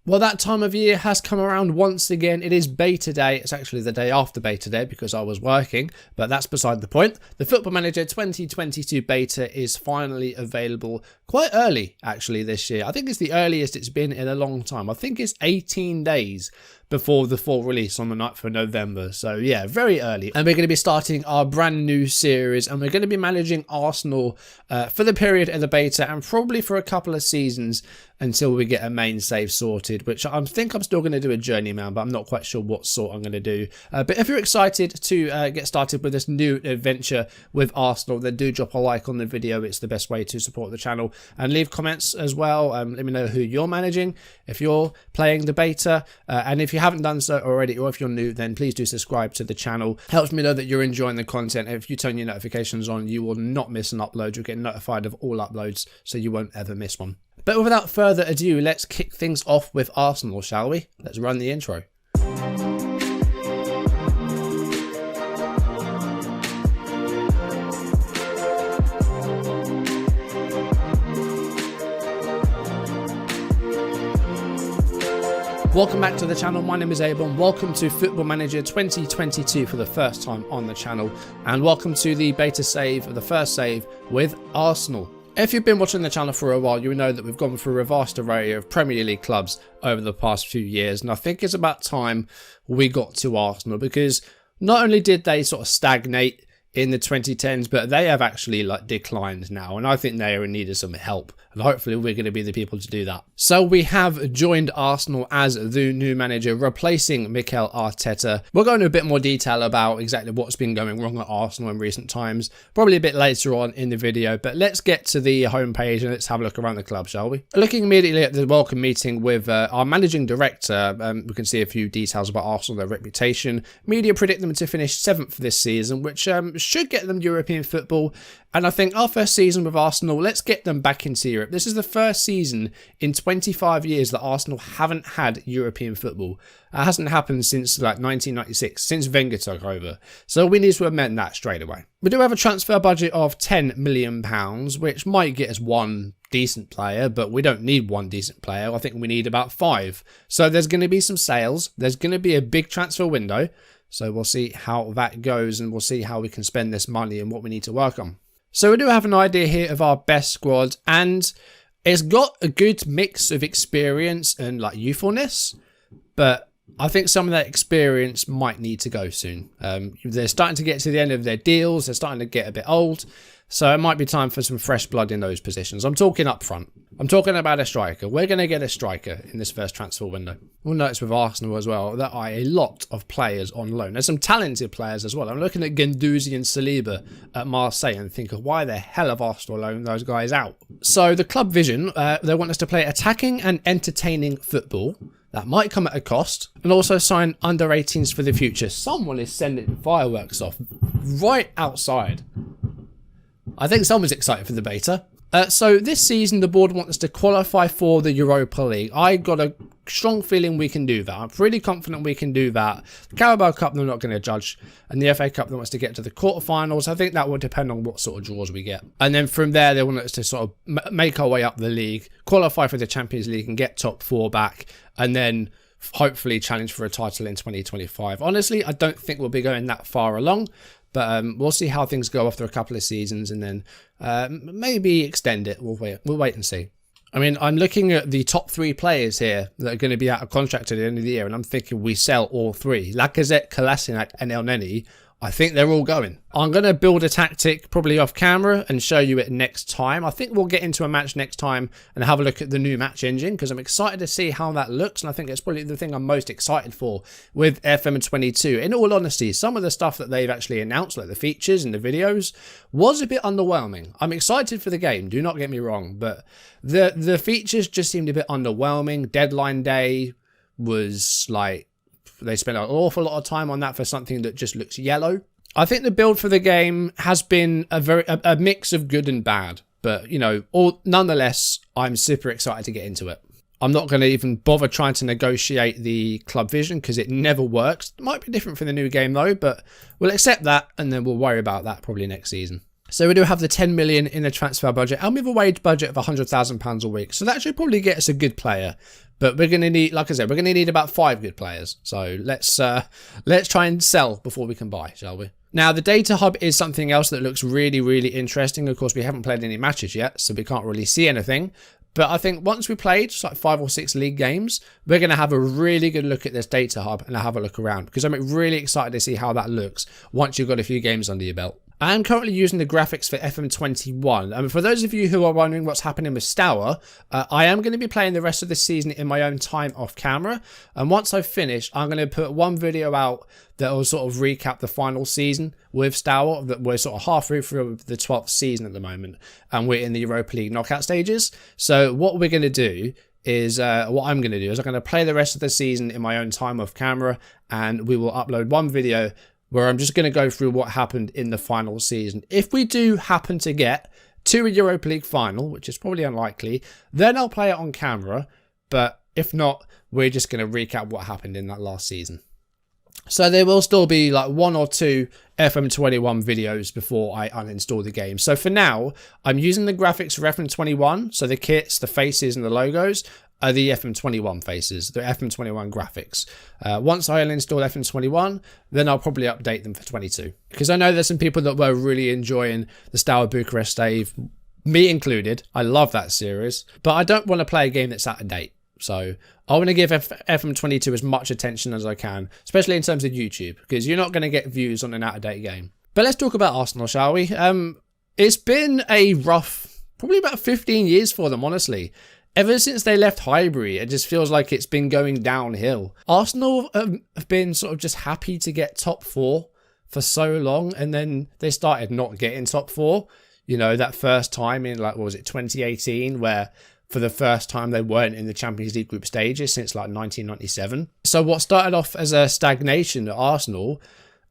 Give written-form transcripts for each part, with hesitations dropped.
Well, that time of year has come around once again. It is beta day. It's actually the day after beta day because I was working, but that's beside the point. The Football Manager 2022 beta is finally available quite early, actually, this year. I think it's the earliest it's been in a long time. I think it's 18 days before the full release on the 9th of November. So yeah, very early. And we're going to be starting our brand new series, and we're going to be managing Arsenal for the period of the beta and probably for a couple of seasons until we get a main save sorted, which I think I'm still going to do a journeyman, but I'm not quite sure what sort I'm going to do. But if you're excited to get started with this new adventure with Arsenal, then do drop a like on the video. It's the best way to support the channel, and leave comments as well. Let me know who you're managing, if you're playing the beta, and if you haven't done so already, or if you're new, then please do subscribe to the channel. Helps me know that you're enjoying the content. If you turn your notifications on, you will not miss an upload. You'll get notified of all uploads, so you won't ever miss one. But without further ado, let's kick things off with Arsenal, shall we? Let's run the intro. Welcome back to the channel. My name is a-bomb. Welcome to Football Manager 2022 for the first time on the channel, and welcome to the beta save, the first save with Arsenal. If you've been watching the channel for a while, you know that we've gone through a vast array of Premier League clubs over the past few years, and I think it's about time we got to Arsenal, because not only did they sort of stagnate in the 2010s, but they have actually declined now, and I think they are in need of some help, and hopefully we're going to be the people to do that. So we have joined Arsenal as the new manager, replacing Mikel Arteta. We'll go into a bit more detail about exactly what's been going wrong at Arsenal in recent times, probably a bit later on in the video, but let's get to the homepage and let's have a look around the club, shall we? Looking immediately at the welcome meeting with our managing director, we can see a few details about Arsenal, their reputation. Media predict them to finish 7th this season, which should get them European football. And I think our first season with Arsenal, let's get them back into Europe. This is the first season in 25 years that Arsenal haven't had European football. It hasn't happened since 1996, since Wenger took over. So we need to amend that straight away. We do have a transfer budget of £10 million, which might get us one decent player, but we don't need one decent player. I think we need about 5. So there's going to be some sales. There's going to be a big transfer window. So we'll see how that goes, and we'll see how we can spend this money and what we need to work on. So we do have an idea here of our best squad, and it's got a good mix of experience and youthfulness, but I think some of that experience might need to go soon. They're starting to get to the end of their deals. They're starting to get a bit old. So it might be time for some fresh blood in those positions. I'm talking up front. I'm talking about a striker. We're going to get a striker in this first transfer window. We'll notice with Arsenal as well, there are a lot of players on loan. There's some talented players as well. I'm looking at Guendouzi and Saliba at Marseille and thinking, why the hell have Arsenal loaned those guys out? So the club vision, they want us to play attacking and entertaining football. That might come at a cost, and also sign under 18s for the future. Someone is sending fireworks off right outside. I think someone's excited for the beta. So this season, the board wants us to qualify for the Europa League. I got a strong feeling we can do that. I'm pretty confident we can do that. The Carabao Cup, they're not going to judge. And the FA Cup, they want us to get to the quarterfinals. I think that will depend on what sort of draws we get. And then from there, they want us to sort of make our way up the league, qualify for the Champions League and get top 4 back. And then hopefully challenge for a title in 2025. Honestly, I don't think we'll be going that far along. But we'll see how things go after a couple of seasons, and then maybe extend it. We'll wait and see. I mean, I'm looking at the top 3 players here that are going to be out of contract at the end of the year, and I'm thinking we sell all 3. Lacazette, Kolasinac and El Neni. I think they're all going. I'm going to build a tactic probably off camera and show you it next time. I think we'll get into a match next time and have a look at the new match engine, because I'm excited to see how that looks, and I think it's probably the thing I'm most excited for with FM22. In all honesty, some of the stuff that they've actually announced, like the features and the videos, was a bit underwhelming. I'm excited for the game, do not get me wrong, but the features just seemed a bit underwhelming. Deadline day was they spent an awful lot of time on that for something that just looks yellow. I think the build for the game has been a mix of good and bad, but nonetheless, I'm super excited to get into it. I'm not going to even bother trying to negotiate the club vision because it never works. It might be different for the new game though, but we'll accept that and then we'll worry about that probably next season. So we do have the 10 million in the transfer budget, and we have a wage budget of £100,000 a week. So that should probably get us a good player. But we're going to need, like I said, we're going to need about 5 good players. So let's try and sell before we can buy, shall we? Now, the data hub is something else that looks really, really interesting. Of course, we haven't played any matches yet, so we can't really see anything. But I think once we played just like 5 or 6 league games, we're going to have a really good look at this data hub and have a look around, because I'm really excited to see how that looks once you've got a few games under your belt. I am currently using the graphics for FM22. And for those of you who are wondering what's happening with Stour, I am going to be playing the rest of the season in my own time off camera. And once I've finished, I'm going to put one video out that will sort of recap the final season with Stour. That we're sort of halfway through the 12th season at the moment, and we're in the Europa League knockout stages. So what we're going to do is, I'm going to play the rest of the season in my own time off camera, and we will upload one video where I'm just going to go through what happened in the final season. If we do happen to get to a Europa League final, which is probably unlikely, then I'll play it on camera. But if not, we're just going to recap what happened in that last season. So there will still be like 1 or 2 FM21 videos before I uninstall the game. So for now, I'm using the graphics for FM21. So the kits, the faces and the logos are the FM21 faces, the FM21 graphics. Once I uninstall FM21, then I'll probably update them for 22. Because I know there's some people that were really enjoying the Steaua Bucharest save, me included. I love that series, but I don't want to play a game that's out of date. So I want to give FM22 as much attention as I can, especially in terms of YouTube, because you're not going to get views on an out-of-date game. But let's talk about Arsenal, shall we? It's been a rough, probably about 15 years for them, honestly. Ever since they left Highbury, it just feels like it's been going downhill. Arsenal have been sort of just happy to get top 4 for so long, and then they started not getting top 4. You know, that first time in, like, what was it, 2018, where for the first time they weren't in the Champions League group stages since like 1997. So what started off as a stagnation at Arsenal,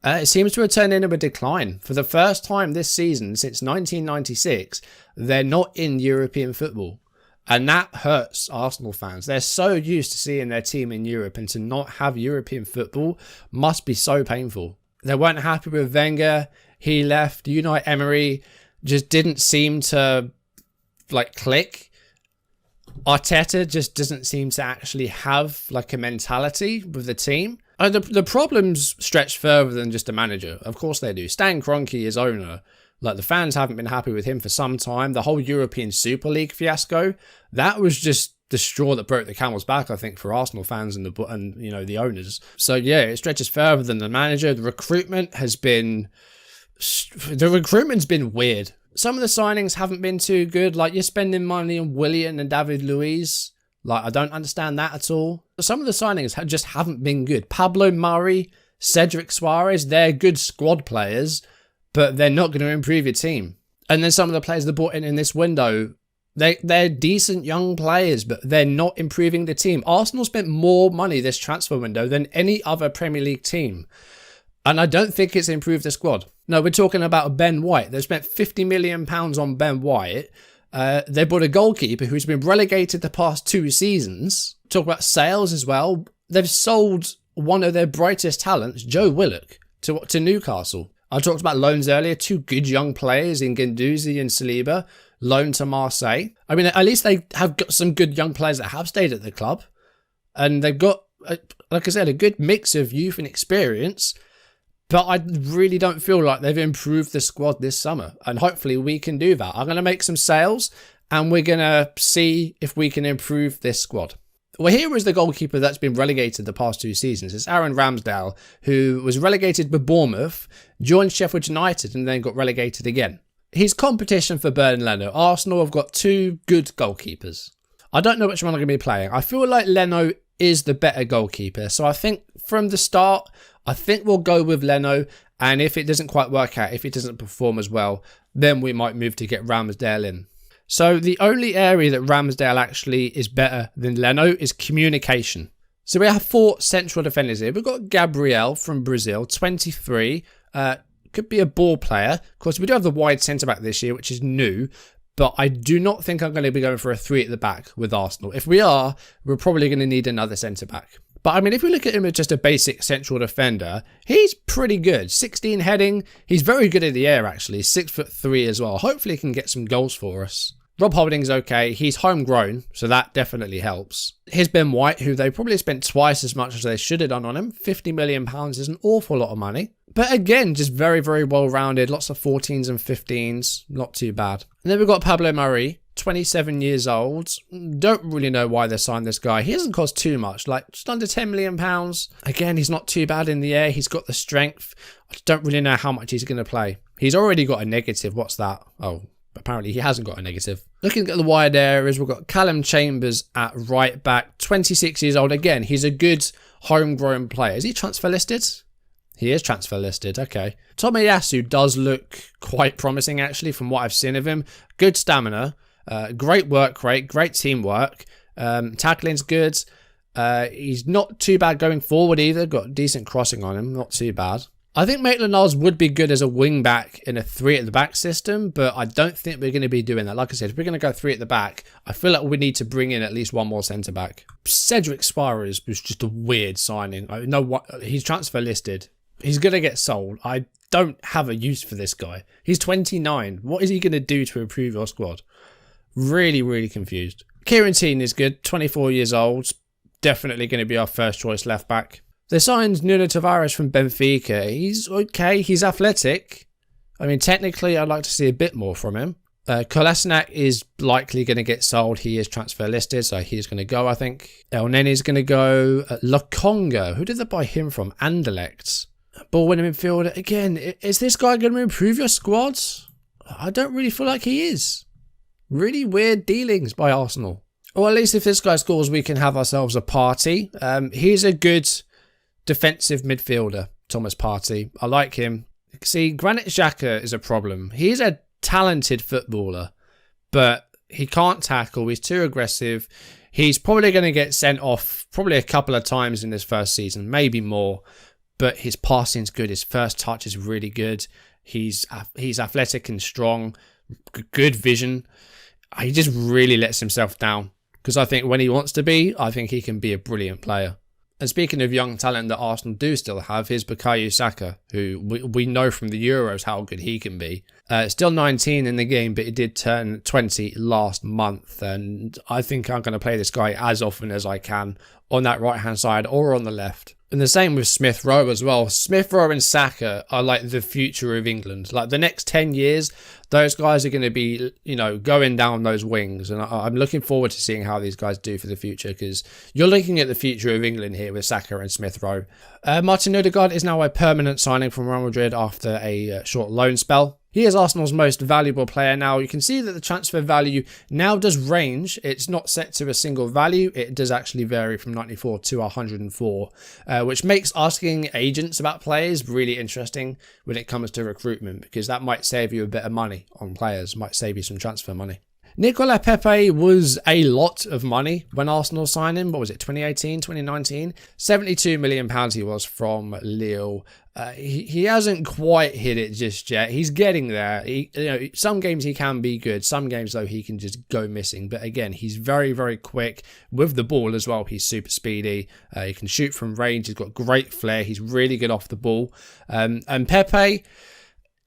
it seems to have turned into a decline. For the first time this season since 1996, they're not in European football. And that hurts Arsenal fans. They're so used to seeing their team in Europe, and to not have European football must be so painful. They weren't happy with Wenger. He left. Unai Emery just didn't seem to like click. Arteta just doesn't seem to actually have like a mentality with the team. The problems stretch further than just a manager. Of course they do. Stan Kroenke is owner. Like, the fans haven't been happy with him for some time. The whole European Super League fiasco, that was just the straw that broke the camel's back, I think, for Arsenal fans and you know, the owners. So yeah, it stretches further than the manager. The recruitment's been weird. Some of the signings haven't been too good. Like, you're spending money on Willian and David Luiz. Like, I don't understand that at all. Some of the signings just haven't been good. Pablo Murray, Cedric Suarez, they're good squad players, but they're not going to improve your team. And then some of the players they brought in this window, they're decent young players, but they're not improving the team. Arsenal spent more money this transfer window than any other Premier League team, and I don't think it's improved the squad. No, we're talking about Ben White. They've spent £50 million on Ben White. They bought a goalkeeper who's been relegated the past 2 seasons. Talk about sales as well. They've sold one of their brightest talents, Joe Willock, to Newcastle. I talked about loans earlier. 2 good young players in Guendouzi and Saliba, loaned to Marseille. I mean, at least they have got some good young players that have stayed at the club. And they've got, like I said, a good mix of youth and experience. But I really don't feel like they've improved the squad this summer. And hopefully we can do that. I'm going to make some sales, and we're going to see if we can improve this squad. Well, here is the goalkeeper that's been relegated the past 2 seasons. It's Aaron Ramsdale, who was relegated by Bournemouth, joined Sheffield United, and then got relegated again. He's competition for Bernd Leno. Arsenal have got 2 good goalkeepers. I don't know which one I'm going to be playing. I feel like Leno is the better goalkeeper. So I think from the start, I think we'll go with Leno. And if it doesn't quite work out, if it doesn't perform as well, then we might move to get Ramsdale in. So the only area that Ramsdale actually is better than Leno is communication. So we have 4 central defenders here. We've got Gabriel from Brazil, 23. Could be a ball player. Of course, we do have the wide centre-back this year, which is new. But I do not think I'm going to be going for a 3 at the back with Arsenal. If we are, we're probably going to need another centre-back. But I mean, if we look at him as just a basic central defender, he's pretty good. 16 heading. He's very good in the air, actually. 6'3" as well. Hopefully he can get some goals for us. Rob Holding's okay. He's homegrown, so that definitely helps. Here's Ben White, who they probably spent twice as much as they should have done on him. £50 million is an awful lot of money. But again, just very, very well-rounded. Lots of 14s and 15s. Not too bad. And then we've got Pablo Mari, 27 years old. Don't really know why they signed this guy. He doesn't cost too much, like just under £10 million. Again, he's not too bad in the air. He's got the strength. I don't really know how much he's going to play. He's already got a negative. What's that? Oh, apparently he hasn't got a negative. Looking at the wide areas, we've got Callum Chambers at right back, 26 years old. Again, he's a good homegrown player. Is he transfer listed? He is transfer listed, okay. Tomiyasu does look quite promising, actually, from what I've seen of him. Good stamina, great work rate, great teamwork. Tackling's good. He's not too bad going forward either. Got decent crossing on him, not too bad. I think Maitland-Niles would be good as a wing-back in a 3-at-the-back system, but I don't think we're going to be doing that. Like I said, if we're going to go 3 at the back, I feel like we need to bring in at least one more centre-back. Cedric Spires was just a weird signing. I know what he's transfer listed. He's going to get sold. I don't have a use for this guy. He's 29. What is he going to do to improve our squad? Really, really confused. Kieran Tierney is good. 24 years old. Definitely going to be our first choice left-back. They signed Nuno Tavares from Benfica. He's okay. He's athletic. I mean, technically, I'd like to see a bit more from him. Kolasinac is likely going to get sold. He is transfer listed, so he's going to go, I think. El Neni's going to go. Lokonga. Who did they buy him from? Anderlecht. Ball winning midfielder. Again, is this guy going to improve your squad? I don't really feel like he is. Really weird dealings by Arsenal. Or at least if this guy scores, we can have ourselves a party. He's a good defensive midfielder, Thomas Partey. I like him. See, Granit Xhaka is a problem. He's a talented footballer, but he can't tackle. He's too aggressive. He's probably going to get sent off probably a couple of times in this first season, maybe more. But his passing's good. His first touch is really good. He's athletic and strong. Good vision. He just really lets himself down. Because I think when he wants to be, I think he can be a brilliant player. And speaking of young talent that Arsenal do still have, here's Bukayo Saka, who we know from the Euros how good he can be. Still 19 in the game, but he did turn 20 last month. And I think I'm going to play this guy as often as I can on that right-hand side or on the left. And the same with Smith Rowe as well. Smith Rowe and Saka are like the future of England. Like the next 10 years, those guys are going to be, going down those wings. And I'm looking forward to seeing how these guys do for the future, because you're looking at the future of England here with Saka and Smith Rowe. Martin Odegaard is now a permanent signing from Real Madrid after a short loan spell. He is Arsenal's most valuable player now. You can see that the transfer value now does range. It's not set to a single value. It does actually vary from 94 to 104, which makes asking agents about players really interesting when it comes to recruitment, because that might save you a bit of money on players, might save you some transfer money. Nicolas Pepe was a lot of money when Arsenal signed him. What was it, 2018, 2019? £72 million he was from Lille. He hasn't quite hit it just yet. He's getting there. Some games he can be good. Some games, though, he can just go missing. But again, he's very, very quick with the ball as well. He's super speedy. He can shoot from range. He's got great flair. He's really good off the ball. And Pepe,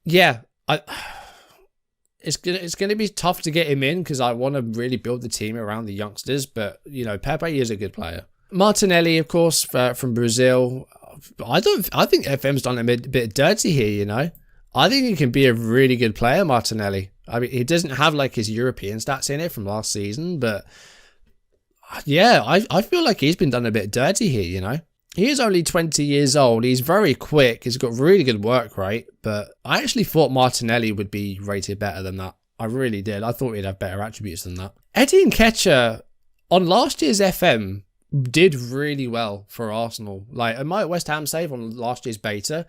yeah, It's gonna be tough to get him in because I want to really build the team around the youngsters. But Pepe is a good player. Martinelli, of course, from Brazil. I think FM's done a bit dirty here. I think he can be a really good player, Martinelli. I mean, he doesn't have like his European stats in it from last season, but yeah, I feel like he's been done a bit dirty here. He is only 20 years old. He's very quick. He's got really good work rate. But I actually thought Martinelli would be rated better than that. I really did. I thought he'd have better attributes than that. Eddie Nketiah, on last year's FM, did really well for Arsenal. Like, at my West Ham save on last year's beta,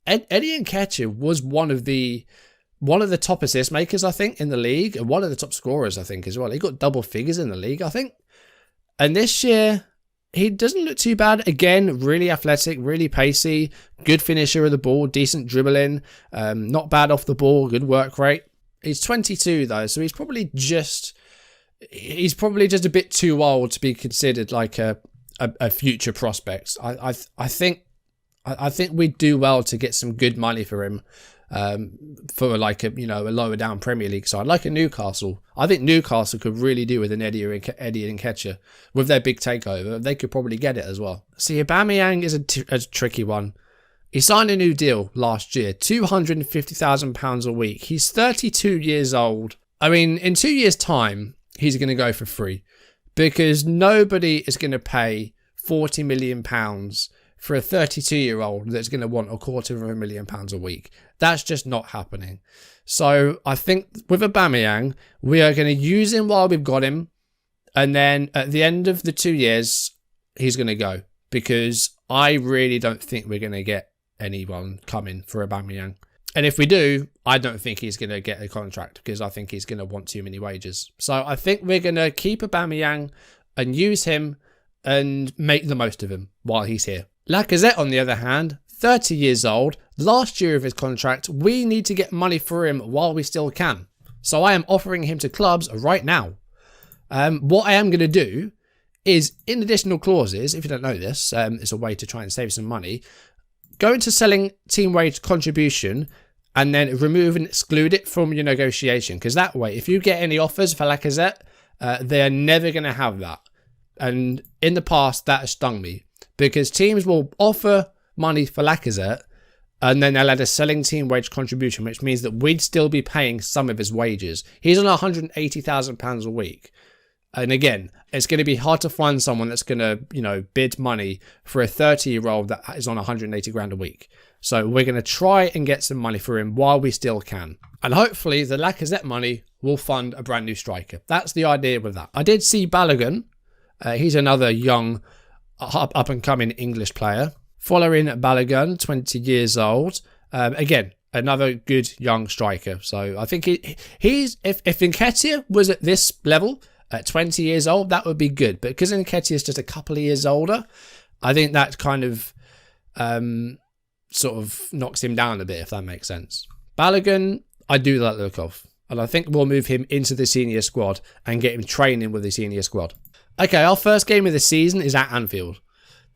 Eddie Nketiah was one of the top assist makers, I think, in the league. And one of the top scorers, I think, as well. He got double figures in the league, I think. And this year, he doesn't look too bad. Again, really athletic, really pacey, good finisher of the ball, decent dribbling, not bad off the ball, good work rate. He's 22 though, so he's probably just a bit too old to be considered like a a future prospect. I think we'd do well to get some good money for him, for like a lower down Premier League side, like a Newcastle. I think Newcastle could really do with an Eddie Nketiah with their big takeover. They could probably get it as well. See, Aubameyang is a tricky one. He signed a new deal last year, £250,000 a week. He's 32 years old. I mean, in 2 years' time, he's going to go for free because nobody is going to pay £40 million for a 32-year-old that's going to want £250,000 a week. That's just not happening. So I think with Aubameyang, we are going to use him while we've got him. And then at the end of the 2 years, he's going to go because I really don't think we're going to get anyone coming for Aubameyang. And if we do, I don't think he's going to get a contract because I think he's going to want too many wages. So I think we're going to keep Aubameyang and use him and make the most of him while he's here. Lacazette, on the other hand, 30 years old, last year of his contract, we need to get money for him while we still can. So I am offering him to clubs right now. What I am going to do is, in additional clauses, if you don't know this, it's a way to try and save some money, go into selling team wage contribution and then remove and exclude it from your negotiation. Because that way, if you get any offers for Lacazette, they're never going to have that. And in the past, that has stung me. Because teams will offer money for Lacazette and then they'll add a selling team wage contribution, which means that we'd still be paying some of his wages. He's on £180,000 a week. And again, it's going to be hard to find someone that's going to, bid money for a 30-year-old that is on 180 grand a week. So we're going to try and get some money for him while we still can. And hopefully the Lacazette money will fund a brand new striker. That's the idea with that. I did see Balogun. He's another young, up-and-coming English player. Following Balogun, 20 years old. Again, another good young striker. So I think he's if Nketiah was at this level, at 20 years old, that would be good. But because Nketiah is just a couple of years older, I think that kind of sort of knocks him down a bit, if that makes sense. Balogun, I do like the look of. And I think we'll move him into the senior squad and get him training with the senior squad. Okay, our first game of the season is at Anfield.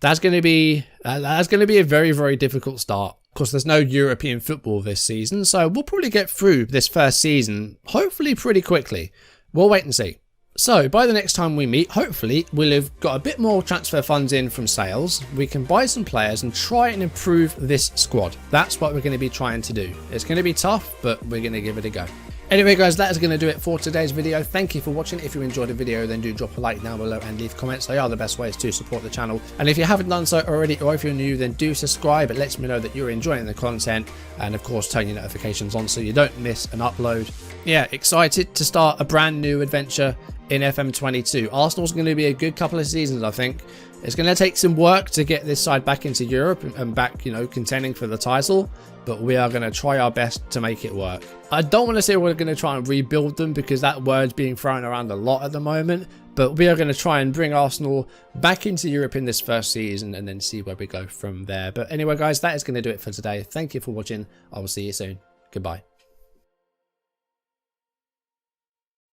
That's going to be a very, very difficult start. Of course, there's no European football this season, so we'll probably get through this first season, hopefully pretty quickly. We'll wait and see. So, by the next time we meet, hopefully, we'll have got a bit more transfer funds in from sales. We can buy some players and try and improve this squad. That's what we're going to be trying to do. It's going to be tough, but we're going to give it a go. Anyway guys, that is going to do it for today's video. Thank you for watching. If you enjoyed the video, then do drop a like down below and leave comments. They are the best ways to support the channel. And if you haven't done so already, or if you're new, then do subscribe. It lets me know that you're enjoying the content. And of course, turn your notifications on so you don't miss an upload. Yeah, excited to start a brand new adventure in FM22. Arsenal's going to be a good couple of seasons, I think. It's going to take some work to get this side back into Europe and back, contending for the title. But we are going to try our best to make it work. I don't want to say we're going to try and rebuild them because that word's being thrown around a lot at the moment. But we are going to try and bring Arsenal back into Europe in this first season and then see where we go from there. But anyway, guys, that is going to do it for today. Thank you for watching. I will see you soon. Goodbye.